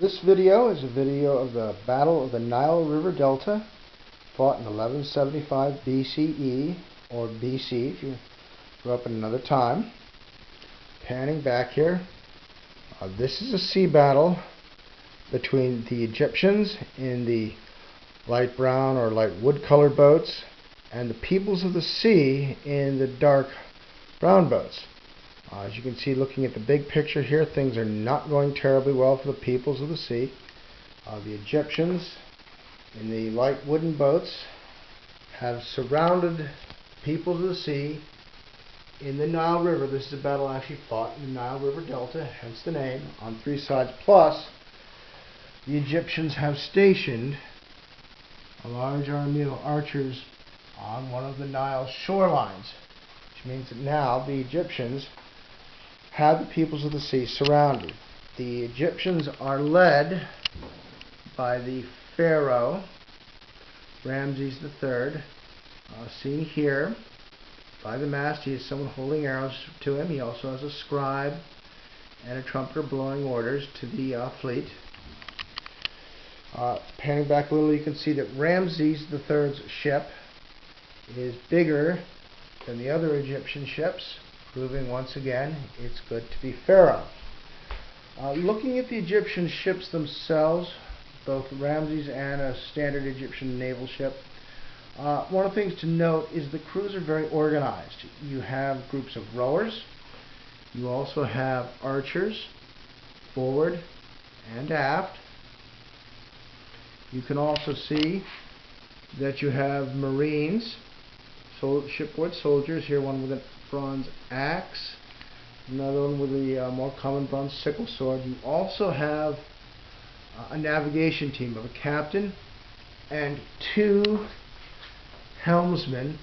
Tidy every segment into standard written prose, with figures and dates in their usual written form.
This video is a video of the Battle of the Nile River Delta, fought in 1175 BCE, or BC if you grew up in another time. Panning back here, this is a sea battle between the Egyptians in the light brown or light wood colored boats and the peoples of the sea in the dark brown boats. As you can see, looking at the big picture here, things are not going terribly well for the peoples of the sea. The Egyptians in the light wooden boats have surrounded the peoples of the sea in the Nile River. This is a battle actually fought in the Nile River Delta, hence the name, on three sides. Plus, the Egyptians have stationed a large army of archers on one of the Nile shorelines, which means that now the Egyptians have the peoples of the sea surrounded. The Egyptians are led by the Pharaoh Ramses III, seen here by the mast. He has someone holding arrows to him. He also has a scribe and a trumpeter blowing orders to the fleet. Panning back a little, you can see that Ramses III's ship is bigger than the other Egyptian ships, proving once again it's good to be Pharaoh. Looking at the Egyptian ships themselves, both Ramses and a standard Egyptian naval ship, one of the things to note is the crews are very organized. You have groups of rowers, you also have archers forward and aft. You can also see that you have marines, shipboard soldiers, here one with a bronze axe, another one with a more common bronze sickle sword. You also have a navigation team of a captain and two helmsmen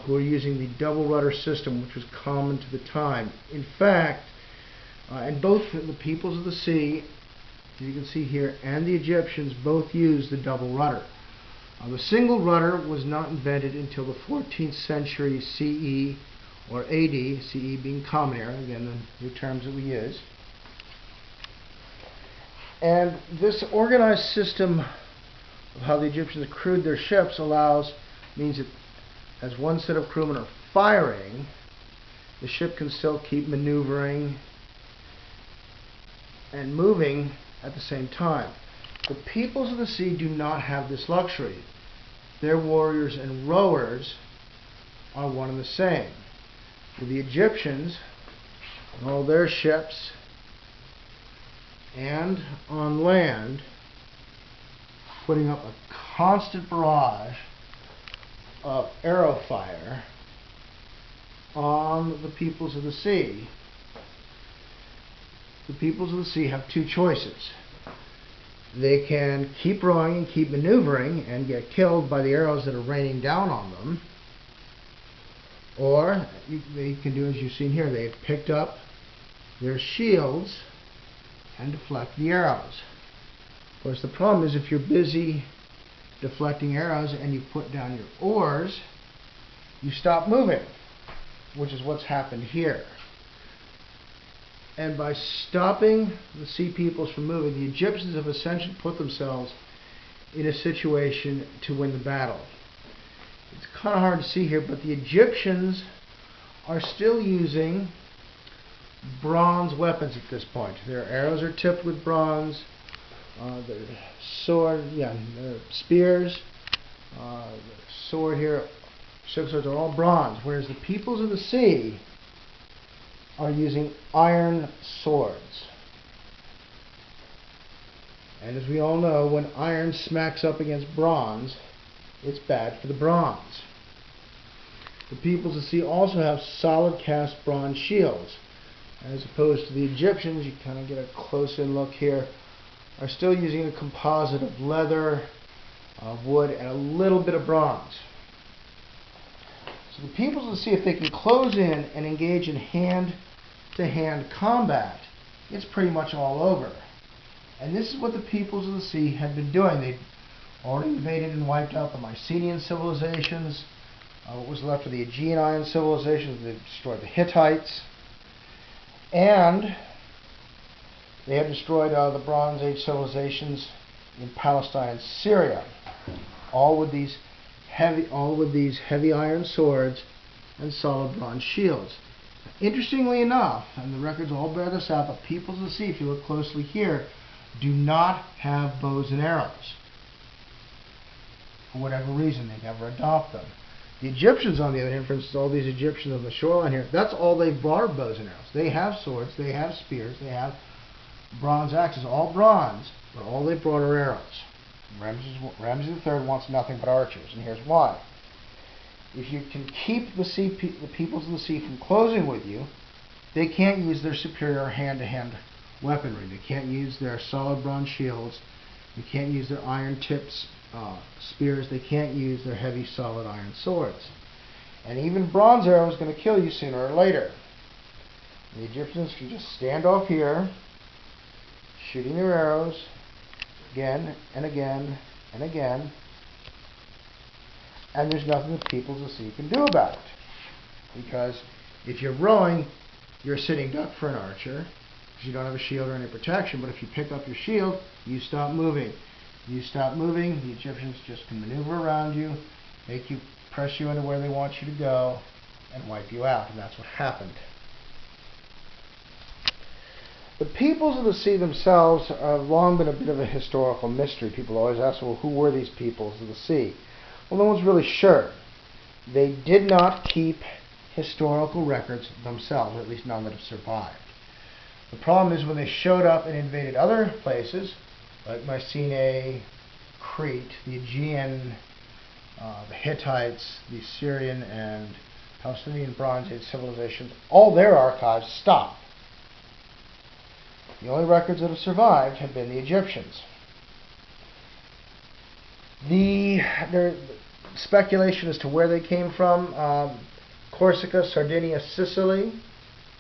who are using the double rudder system, which was common to the time. In fact, and both the peoples of the sea, as you can see here, and the Egyptians both used the double rudder. The single rudder was not invented until the 14th century CE or AD, CE being Common Era, again the new terms that we use. And this organized system of how the Egyptians crewed their ships means that as one set of crewmen are firing, the ship can still keep maneuvering and moving at the same time. The peoples of the sea do not have this luxury. Their warriors and rowers are one and the same. With the Egyptians, on all their ships and on land, putting up a constant barrage of arrow fire on the peoples of the sea. The peoples of the sea have two choices. They can keep rowing and keep maneuvering and get killed by the arrows that are raining down on them, or they can do as you've seen here. They've picked up their shields and deflect the arrows. Of course, the problem is if you're busy deflecting arrows and you put down your oars, you stop moving, which is what's happened here. And by stopping the sea peoples from moving, the Egyptians have essentially put themselves in a situation to win the battle. It's kind of hard to see here, but the Egyptians are still using bronze weapons at this point. Their arrows are tipped with bronze, their their spears, the sword here, ship swords are all bronze, whereas the peoples of the sea are using iron swords. And as we all know, when iron smacks up against bronze, it's bad for the bronze. The peoples of the sea also have solid cast bronze shields, as opposed to the Egyptians. You kind of get a close-in look here, are still using a composite of leather, of wood, and a little bit of bronze. So the peoples of the sea, if they can close in and engage in hand-to-hand combat, it's pretty much all over. And this is what the peoples of the sea had been doing. They'd already invaded and wiped out the Mycenaean civilizations. What was left of the Aegean civilizations, they destroyed the Hittites. And They have destroyed the Bronze Age civilizations in Palestine and Syria, all with these heavy iron swords and solid bronze shields. Interestingly enough, and the records all bear this out, the peoples of the sea, if you look closely here, do not have bows and arrows. For whatever reason, they never adopt them. The Egyptians, on the other hand, for instance, all these Egyptians on the shoreline here, that's all they've brought are bows and arrows. They have swords, they have spears, they have bronze axes, all bronze, but all they brought are arrows. Ramses III wants nothing but archers, and here's why. If you can keep the peoples of the sea from closing with you, they can't use their superior hand-to-hand weaponry. They can't use their solid bronze shields. They can't use their iron-tipped spears. They can't use their heavy, solid iron swords. And even bronze arrow is going to kill you sooner or later. The Egyptians can just stand off here, shooting their arrows again and again and again, and there's nothing the peoples of the sea can do about it. Because if you're rowing, you're a sitting duck for an archer, because you don't have a shield or any protection. But if you pick up your shield, you stop moving. You stop moving, the Egyptians just can maneuver around you, press you into where they want you to go, and wipe you out. And that's what happened. The peoples of the sea themselves have long been a bit of a historical mystery. People always ask, well, who were these peoples of the sea? Well, no one's really sure. They did not keep historical records themselves, or at least none that have survived. The problem is when they showed up and invaded other places, like Mycenae, Crete, the Aegean, the Hittites, the Assyrian and Palestinian Bronze Age civilizations, all their archives stopped. The only records that have survived have been the Egyptians. There's speculation as to where they came from. Corsica, Sardinia, Sicily.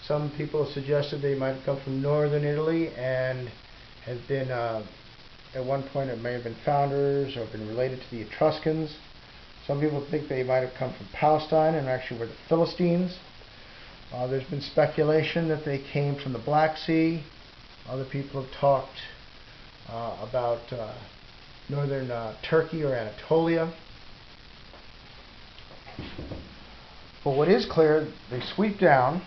Some people have suggested they might have come from northern Italy and have been, at one point it may have been founders or been related to the Etruscans. Some people think they might have come from Palestine and actually were the Philistines. There's been speculation that they came from the Black Sea. Other people have talked about northern Turkey or Anatolia. But what is clear, they sweep down.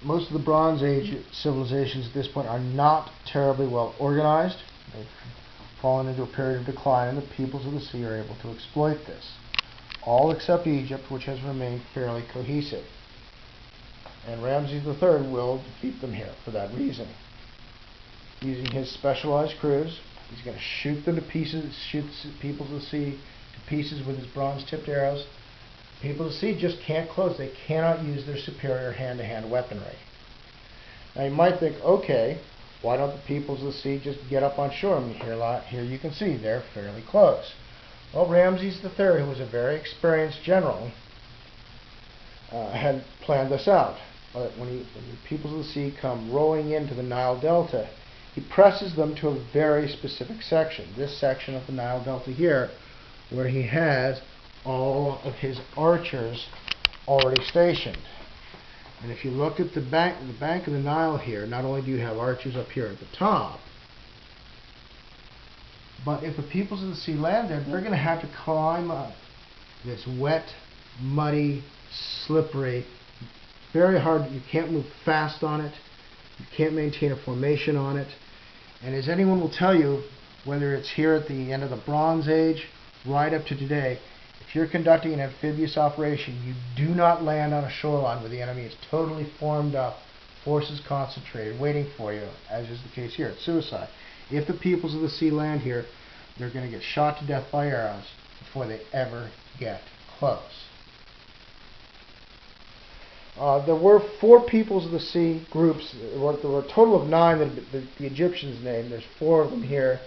Most of the Bronze Age civilizations at this point are not terribly well organized. They've fallen into a period of decline, and the peoples of the sea are able to exploit this. All except Egypt, which has remained fairly cohesive. And Ramses III will defeat them here for that reason. Using his specialized crews, he's going to shoot them to pieces, shoot the peoples of the sea to pieces with his bronze-tipped arrows. People of the sea just can't close. They cannot use their superior hand-to-hand weaponry. Now you might think, okay, why don't the peoples of the sea just get up on shore? I mean, here you can see they're fairly close. Well, Ramses III, who was a very experienced general, had planned this out. When the peoples of the sea come rowing into the Nile Delta, he presses them to a very specific section. This section of the Nile Delta here, where he has all of his archers already stationed. And if you look at the bank of the Nile here, not only do you have archers up here at the top, but if the peoples of the sea land there, they're going to have to climb up this wet, muddy, slippery, very hard. You can't move fast on it. You can't maintain a formation on it. And as anyone will tell you, whether it's here at the end of the Bronze Age, right up to today, if you're conducting an amphibious operation, you do not land on a shoreline where the enemy is totally formed up, forces concentrated, waiting for you, as is the case here. It's suicide. If the peoples of the sea land here, they're going to get shot to death by arrows before they ever get close. There were 4 peoples of the sea groups. There were a total of 9 that the Egyptians named. There's 4 of them here.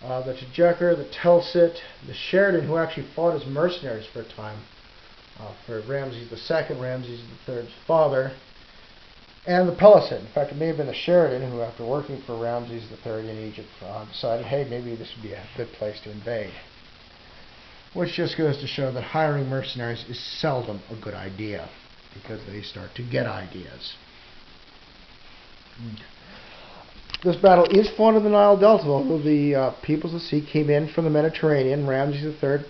The Tajeker, the Telsit, the Sheridan, who actually fought as mercenaries for a time for Ramses II, Ramses III's father, and the Pelesit. In fact, it may have been the Sheridan who, after working for Ramses III in Egypt, decided, hey, maybe this would be a good place to invade. Which just goes to show that hiring mercenaries is seldom a good idea, because they start to get ideas. This battle is fought in the Nile Delta, although the peoples of the sea came in from the Mediterranean. Ramses III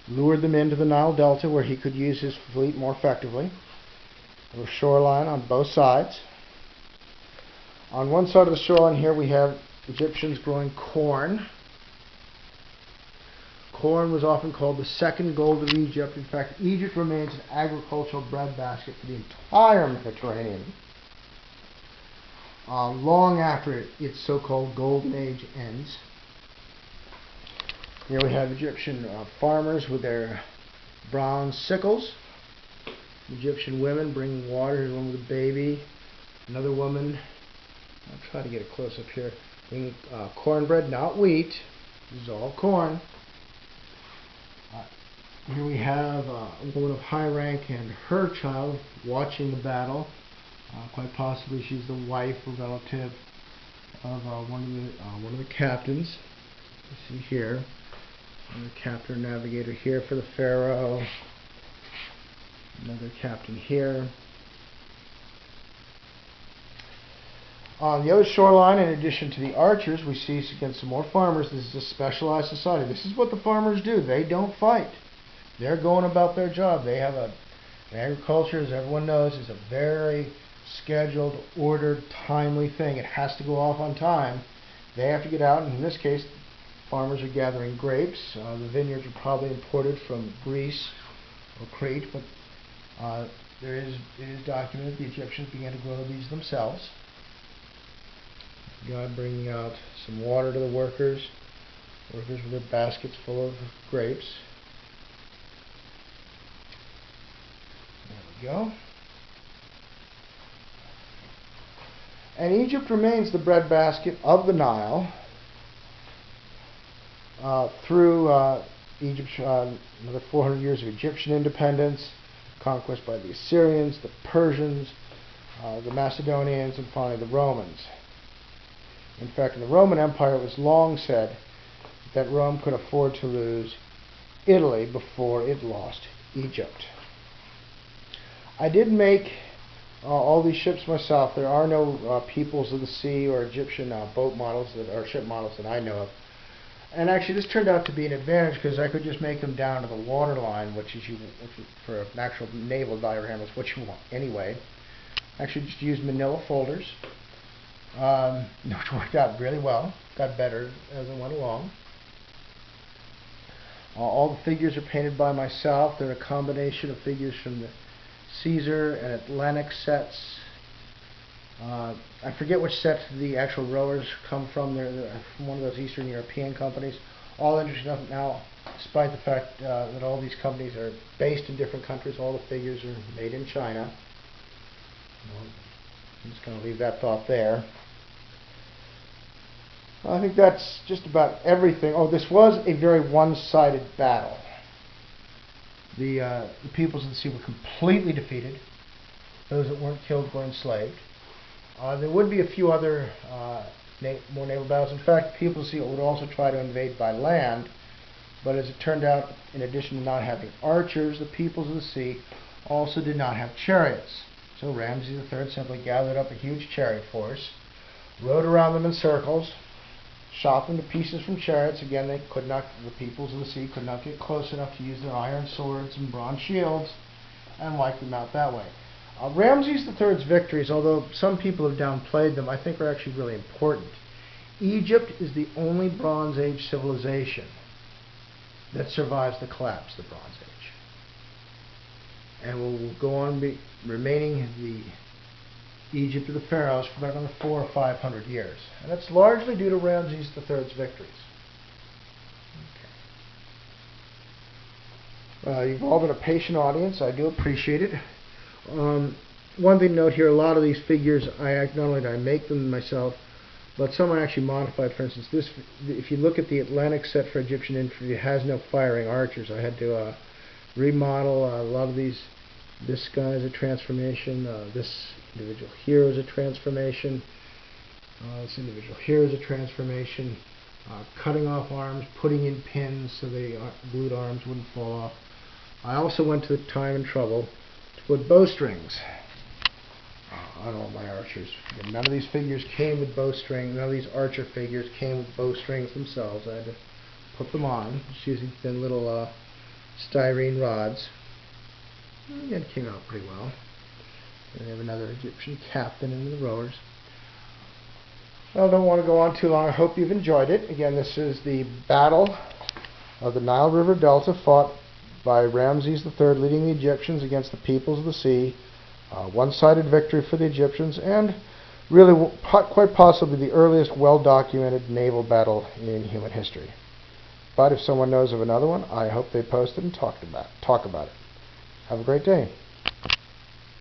lured them into the Nile Delta where he could use his fleet more effectively. There was shoreline on both sides. On one side of the shoreline here we have Egyptians growing corn. Corn was often called the second gold of Egypt. In fact, Egypt remains an agricultural breadbasket for the entire Mediterranean long after its so-called golden age ends. Here we have Egyptian farmers with their bronze sickles. Egyptian women bringing water. Here's one with a baby. Another woman, I'll try to get it close up here, bringing cornbread, not wheat. This is all corn. Here we have a woman of high rank and her child watching the battle. Quite possibly she's the wife or relative of one of the captains. You see here, another captain navigator here for the pharaoh. Another captain here. On the other shoreline, in addition to the archers, we see again some more farmers. This is a specialized society. This is what the farmers do. They don't fight. They're going about their job. They have agriculture, as everyone knows, is a very scheduled, ordered, timely thing. It has to go off on time. They have to get out, and in this case, farmers are gathering grapes. The vineyards are probably imported from Greece or Crete, but it is documented the Egyptians began to grow these themselves. God bringing out some water to the workers. Workers with their baskets full of grapes. There we go. And Egypt remains the breadbasket of the Nile through Egypt's another 400 years of Egyptian independence, conquest by the Assyrians, the Persians, the Macedonians, and finally the Romans. In fact, in the Roman Empire, it was long said that Rome could afford to lose Italy before it lost Egypt. I did make all these ships myself. There are no peoples of the sea or Egyptian boat models or ship models that I know of. And actually, this turned out to be an advantage because I could just make them down to the waterline, which for an actual naval diagram is what you want anyway. Actually, just used manila folders, which worked out really well. Got better as it went along. All the figures are painted by myself. They're a combination of figures from the Caesar and Atlantic sets. I forget which set the actual rowers come from. They're from one of those Eastern European companies. All interesting enough now, despite the fact that all these companies are based in different countries, all the figures are made in China. I'm just going to leave that thought there. I think that's just about everything. Oh, this was a very one-sided battle. The peoples of the sea were completely defeated. Those that weren't killed were enslaved. There would be a few other more naval battles. In fact, the peoples of the sea would also try to invade by land, but as it turned out, in addition to not having archers, the peoples of the sea also did not have chariots. So Ramses III simply gathered up a huge chariot force, rode around them in circles, shot them to pieces from chariots. Again, the peoples of the sea could not get close enough to use their iron swords and bronze shields, and wiped them out that way. Ramses III's victories, although some people have downplayed them, I think are actually really important. Egypt is the only Bronze Age civilization that survives the collapse of the Bronze Age, and will go on remaining the Egypt of the pharaohs for about another 400 or 500 years. And that's largely due to Ramses III's victories. Okay. You've all been a patient audience. I do appreciate it. One thing to note here, a lot of these figures, not only did I make them myself, but some are actually modified. For instance, if you look at the Atlantic set for Egyptian infantry, it has no firing archers. I had to remodel a lot of these. This guy is a transformation. This individual here is a transformation. This individual here is a transformation. Cutting off arms, putting in pins so the glued arms wouldn't fall off. I also went to the time and trouble to put bowstrings on all my archers. Again, none of these figures came with bowstring. None of these archer figures came with bowstrings themselves. I had to put them on just using thin little styrene rods. And it came out pretty well. And we have another Egyptian captain in the rowers. Well, I don't want to go on too long. I hope you've enjoyed it. Again, this is the Battle of the Nile River Delta, fought by Ramses III leading the Egyptians against the peoples of the sea. One-sided victory for the Egyptians, and really quite possibly the earliest well-documented naval battle in human history. But if someone knows of another one, I hope they post it and talk about it. Have a great day.